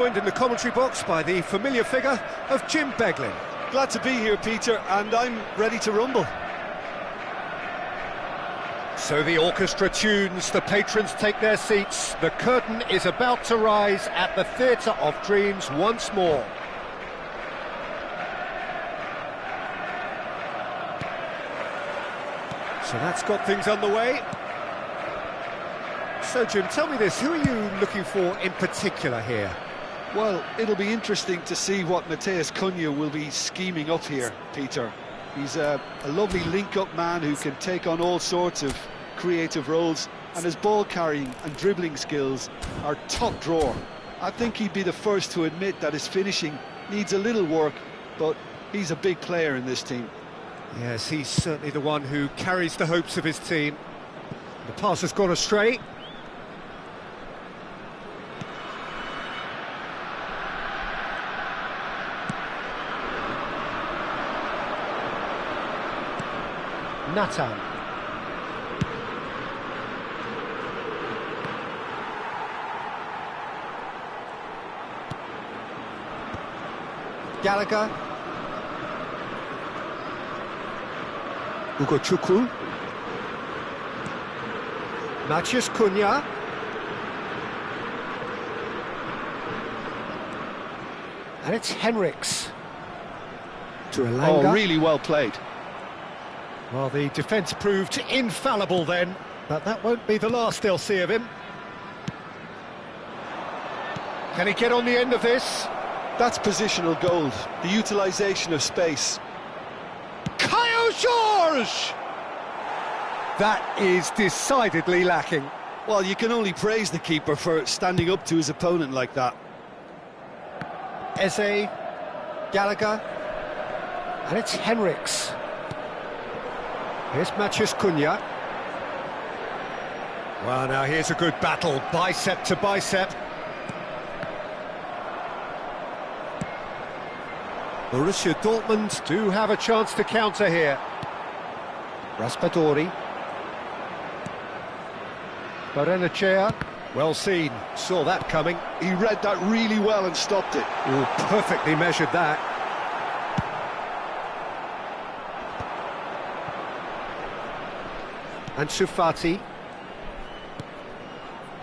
Joined in the commentary box by the familiar figure of Jim Beglin. Glad to be here, Peter, and I'm ready to rumble. So the orchestra tunes, the patrons take their seats, the curtain is about to rise at the Theatre of Dreams once more. So that's got things underway. So Jim, tell me this, who are you looking for in particular here? Well, it'll be interesting to see what Matheus Cunha will be scheming up here, Peter. He's a lovely link-up man who can take on all sorts of creative roles, and his ball-carrying and dribbling skills are top drawer. I think he'd be the first to admit that his finishing needs a little work, but he's a big player in this team. Yes, he's certainly the one who carries the hopes of his team. The pass has gone astray. Nathan. Gallagher. Hugo Chukwu. Matheus Cunha. And it's Henriks. To Elanga. Oh, really well played. Well, the defence proved infallible then, but that won't be the last they'll see of him. Can he get on the end of this? That's positional gold, the utilisation of space. Caio Jorge! That is decidedly lacking. Well, you can only praise the keeper for standing up to his opponent like that. Eze, Gallagher, and it's Henriks. Here's Matheus Cunha. Well, now here's a good battle, bicep to bicep. Borussia Dortmund do have a chance to counter here. Raspadori. Barrenechea. Well seen, saw that coming. He read that really well and stopped it. Oh, perfectly measured that. And Sufati.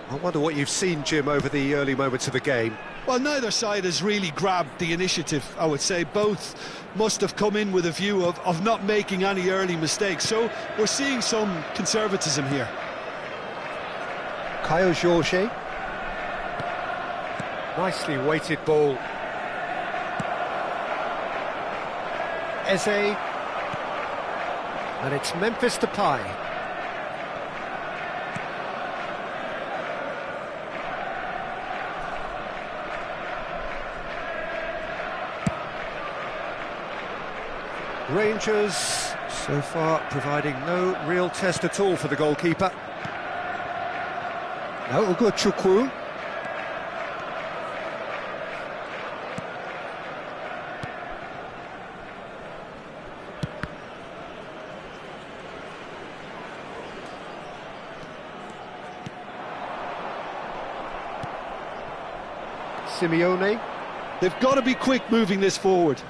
I wonder what you've seen, Jim, over the early moments of the game. Well, neither side has really grabbed the initiative, I would say. Both must have come in with a view of not making any early mistakes. So we're seeing some conservatism here. Caio Jorge. Nicely weighted ball. Eze. And it's Memphis Depay. Rangers, so far, providing no real test at all for the goalkeeper. Now Hugo Chukwu. Simeone. They've got to be quick moving this forward.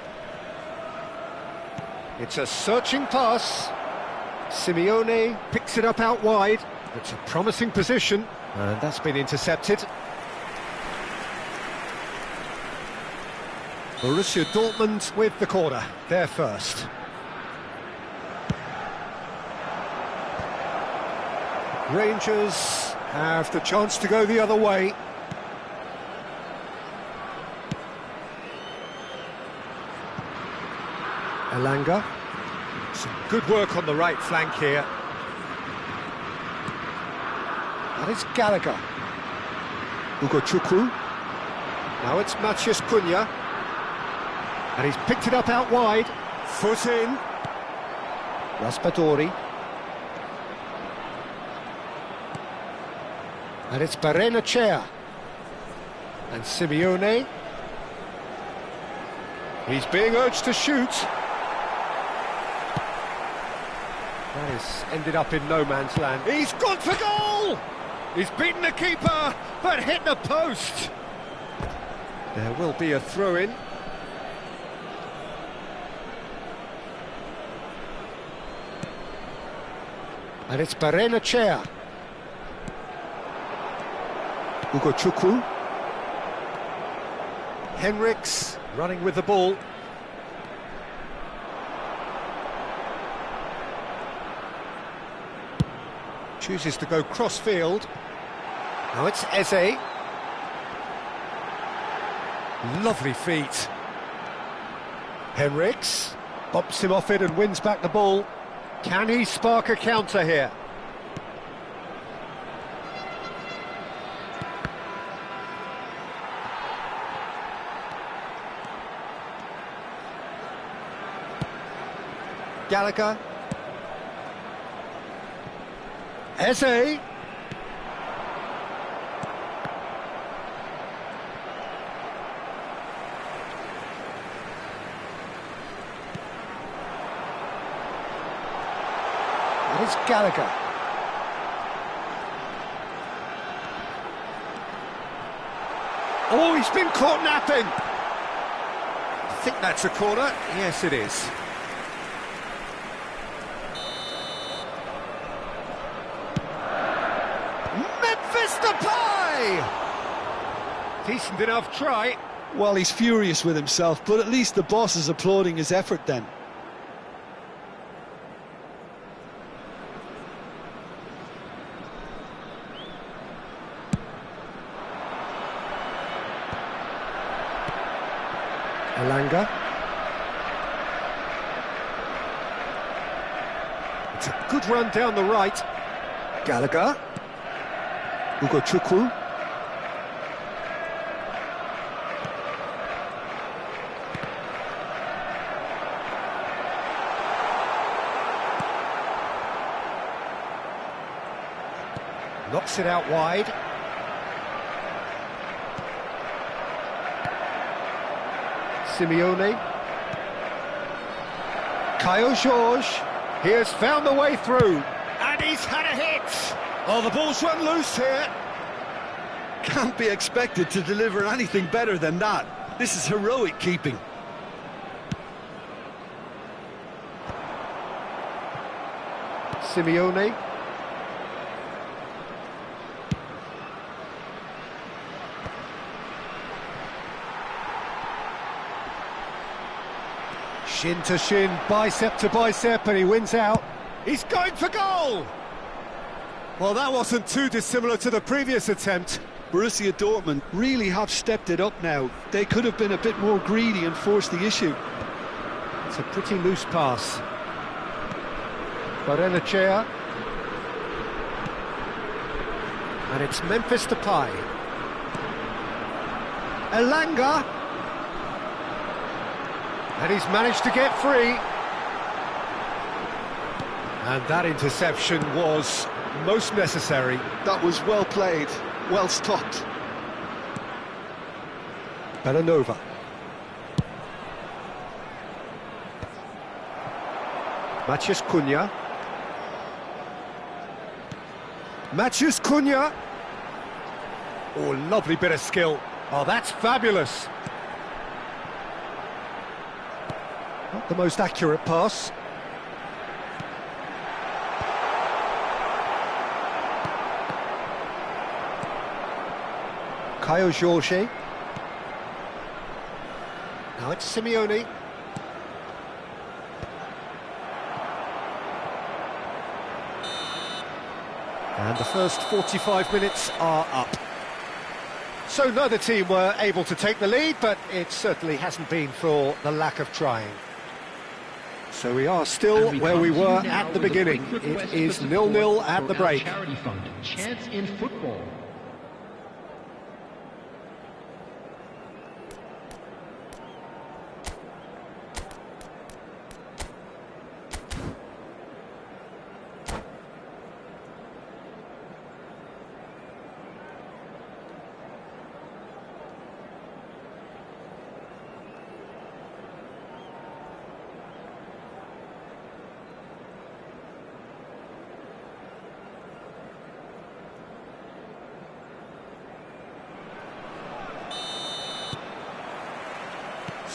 It's a searching pass. Simeone picks it up out wide. It's a promising position, and that's been intercepted. Borussia Dortmund with the corner, they're first. Rangers have the chance to go the other way. Elanga. Some good work on the right flank here. That is Gallagher. Hugo Chukwu. Now it's Matheus Cunha. And he's picked it up out wide. Foot in. Raspadori. And it's Barrenechea. And Simeone. He's being urged to shoot. That has ended up in no man's land. He's gone for goal! He's beaten the keeper, but hit the post. There will be a throw-in. And it's Borussia. Chukwu. Henriks running with the ball. Chooses to go cross-field. Now it's Eze. Lovely feet. Henriks bops him off it and wins back the ball. Can he spark a counter here? Gallagher. Eze. It's Gallagher. Oh, he's been caught napping. I think that's a corner. Yes, it is. Decent enough try. Well, he's furious with himself, but at least the boss is applauding his effort then. Elanga. It's a good run down the right. Gallagher. Chukwu. Knocks it out wide. Simeone. Kyle George. He has found the way through. And he's had a hit. Oh, the ball's run loose here. Can't be expected to deliver anything better than that. This is heroic keeping. Simeone. Shin to shin, bicep to bicep, and he wins out. He's going for goal! Well, that wasn't too dissimilar to the previous attempt. Borussia Dortmund really have stepped it up now. They could have been a bit more greedy and forced the issue. It's a pretty loose pass. Borussia. And it's Memphis Depay. Elanga. And he's managed to get free. And that interception was most necessary. That was well played, well stopped. Bellanova. Matheus Cunha. Matheus Cunha. Oh, lovely bit of skill. Oh, that's fabulous. Not the most accurate pass. Kyle George. Now it's Simeone. And the first 45 minutes are up. So neither team were able to take the lead, but it certainly hasn't been for the lack of trying. So we are still where we were at the beginning. It is 0-0 at the break. Charity fund, Chance in Football.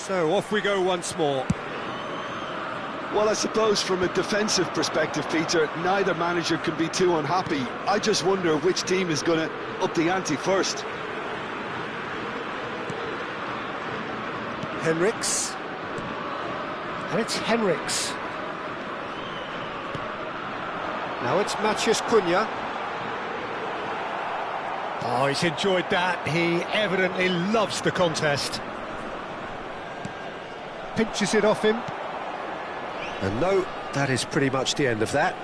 So off we go once more. Well, I suppose from a defensive perspective, Peter, neither manager can be too unhappy. I just wonder which team is going to up the ante first. Henriks. And it's Henriks. Now it's Matheus Cunha. Oh, he's enjoyed that. He evidently loves the contest. Pinches it off him. And no, that is pretty much the end of that.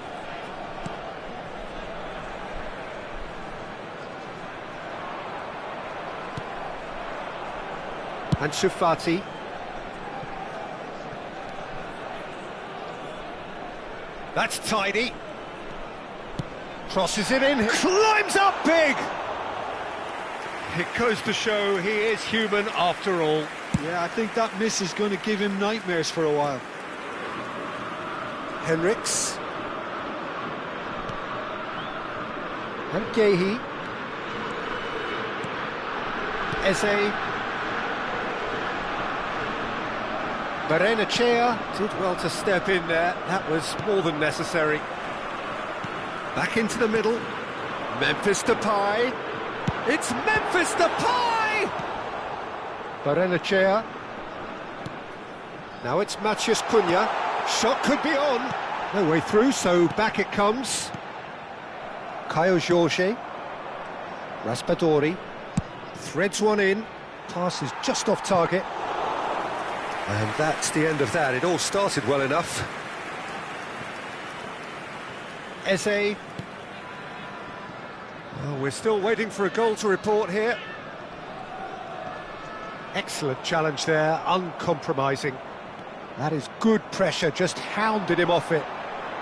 Ansu Fati. That's tidy. Crosses it in, climbs up big! It goes to show he is human after all. Yeah, I think that miss is going to give him nightmares for a while. Henriks. And Gehi. Eze. Borussia did well to step in there. That was more than necessary. Back into the middle. Memphis Depay. It's Memphis Depay! Borussia. Now it's Matheus Cunha. Shot could be on. No way through, so back it comes. Caio Jorge. Raspadori. Threads one in. Pass is just off target. And that's the end of that. It all started well enough. Eze. Oh, we're still waiting for a goal to report here. Excellent challenge there, uncompromising. That is good pressure, just hounded him off it.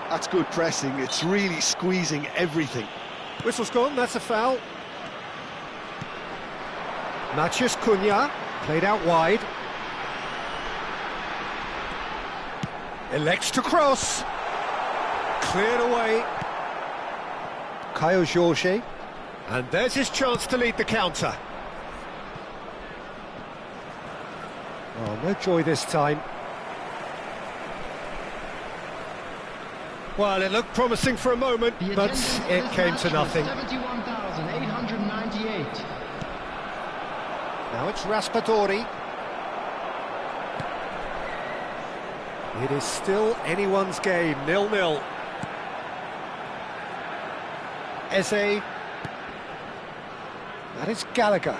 That's good pressing, it's really squeezing everything. Whistle's gone, that's a foul. Matheus Cunha, played out wide. Elects to cross. Cleared away. Caio Jorge. And there's his chance to lead the counter. Oh, no joy this time. Well, it looked promising for a moment, but it came to nothing. 71,898. Now it's Raspadori. It is still anyone's game, 0-0. Eze. That is Gallagher.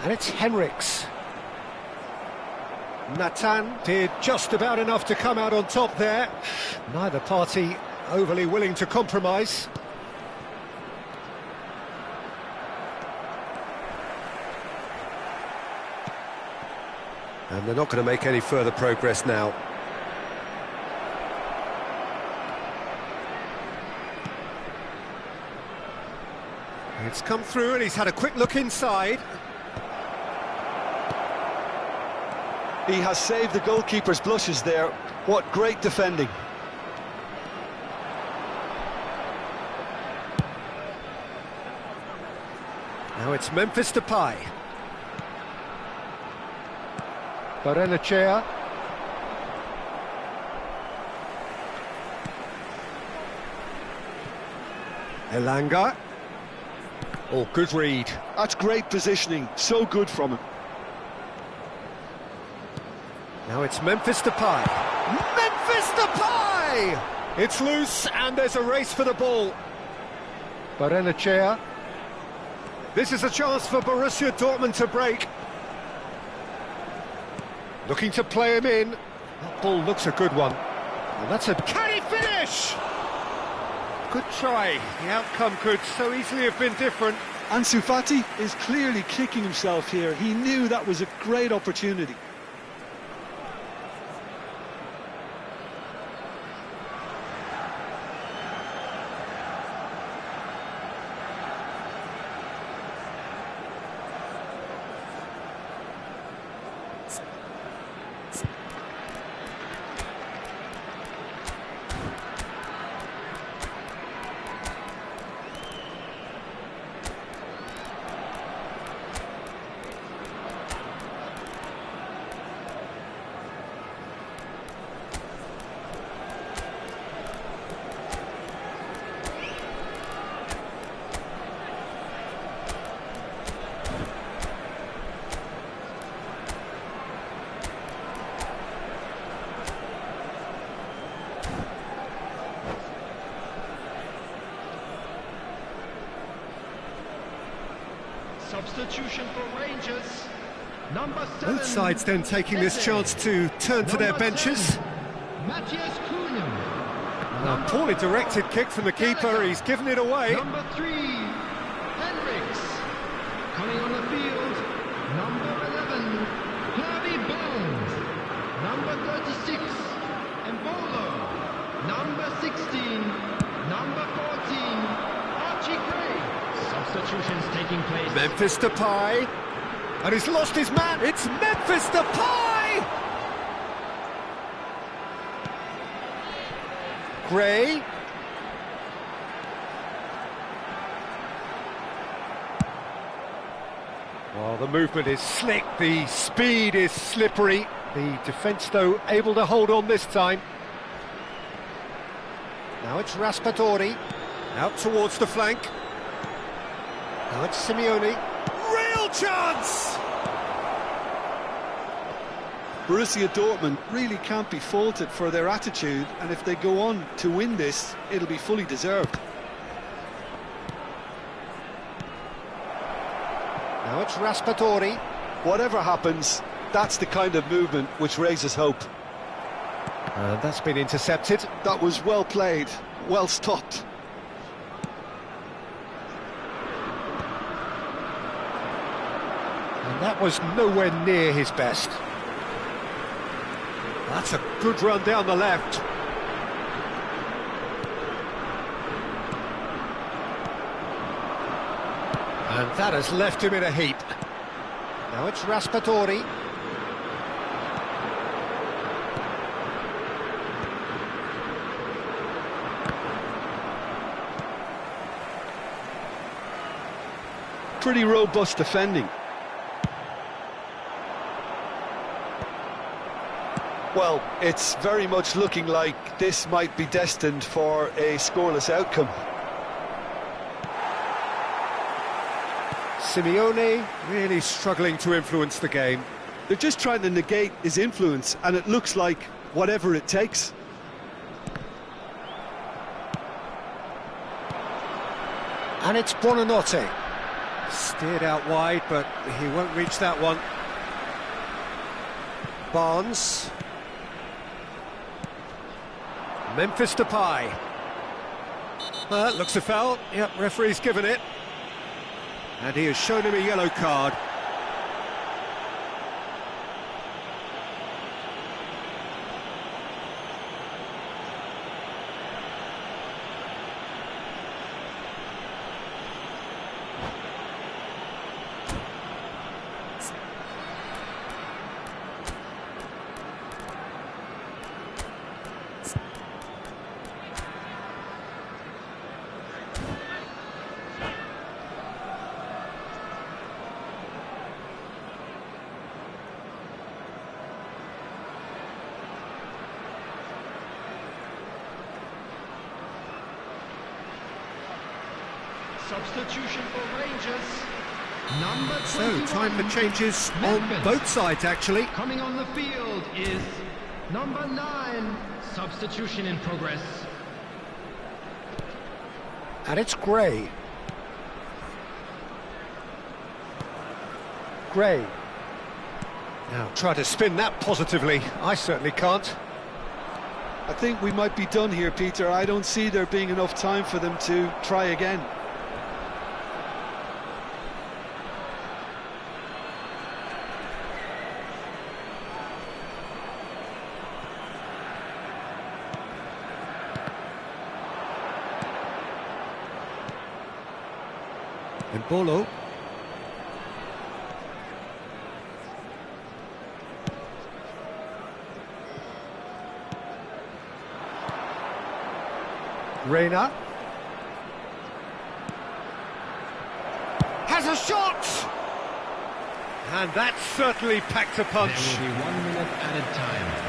And it's Henriks. Nathan did just about enough to come out on top there. Neither party overly willing to compromise. And they're not going to make any further progress now. It's come through and he's had a quick look inside. He has saved the goalkeeper's blushes there. What great defending. Now it's Memphis Depay. Borussia. Elanga. Oh, good read. That's great positioning, so good from him. Now it's Memphis Depay. Memphis Depay! It's loose and there's a race for the ball. Borussia. This is a chance for Borussia Dortmund to break. Looking to play him in. That ball looks a good one. And that's a... Can he finish? Good try. The outcome could so easily have been different. Ansu Fati is clearly kicking himself here. He knew that was a great opportunity. Substitution for Rangers. Number 7. Both sides then taking this chance to turn to their benches. Matthias Cunha. A poorly directed kick from the keeper, he's given it away. Number 3, Hendricks. Coming on the field, number 11, Harvey Barnes. Number 36, Embolo. Number 16, number 14, Archie Gray. Substitutions taking place. Memphis Depay. And he's lost his man. It's Memphis Depay! Gray. Well, the movement is slick, the speed is slippery. The defence, though, able to hold on this time. Now it's Raspadori, out towards the flank. Now it's Simeone. Real chance! Borussia Dortmund really can't be faulted for their attitude, and if they go on to win this, it'll be fully deserved. Now it's Raspadori. Whatever happens, that's the kind of movement which raises hope. And that's been intercepted. That was well played, well stopped. And that was nowhere near his best. That's a good run down the left. And that has left him in a heap. Now it's Raspadori. Pretty robust defending. Well, it's very much looking like this might be destined for a scoreless outcome. Simeone really struggling to influence the game. They're just trying to negate his influence, and it looks like whatever it takes. And it's Buonanotte. Steered out wide, but he won't reach that one. Barnes. Memphis Depay. Looks a foul. Yep, referee's given it. And he has shown him a yellow card. Substitution for Rangers. Number 21. So, time for changes on both sides, actually. Coming on the field is number 9. Substitution in progress. And it's Gray. Gray. Now, try to spin that positively. I certainly can't. I think we might be done here, Peter. I don't see there being enough time for them to try again. Embolo. Reina. Has a shot! And that certainly packed a punch. There will be 1 minute added time.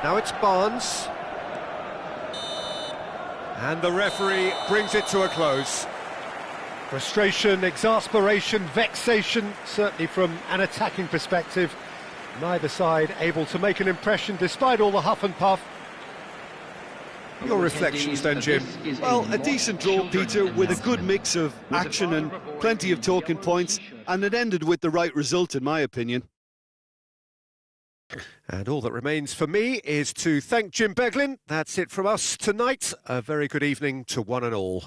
Now it's Barnes. And the referee brings it to a close. Frustration, exasperation, vexation, certainly from an attacking perspective. Neither side able to make an impression despite all the huff and puff. Your reflections then, Jim? Well, a decent draw, Peter, with a good mix of action and plenty of talking points, and it ended with the right result, in my opinion. And all that remains for me is to thank Jim Beglin. That's it from us tonight. A very good evening to one and all.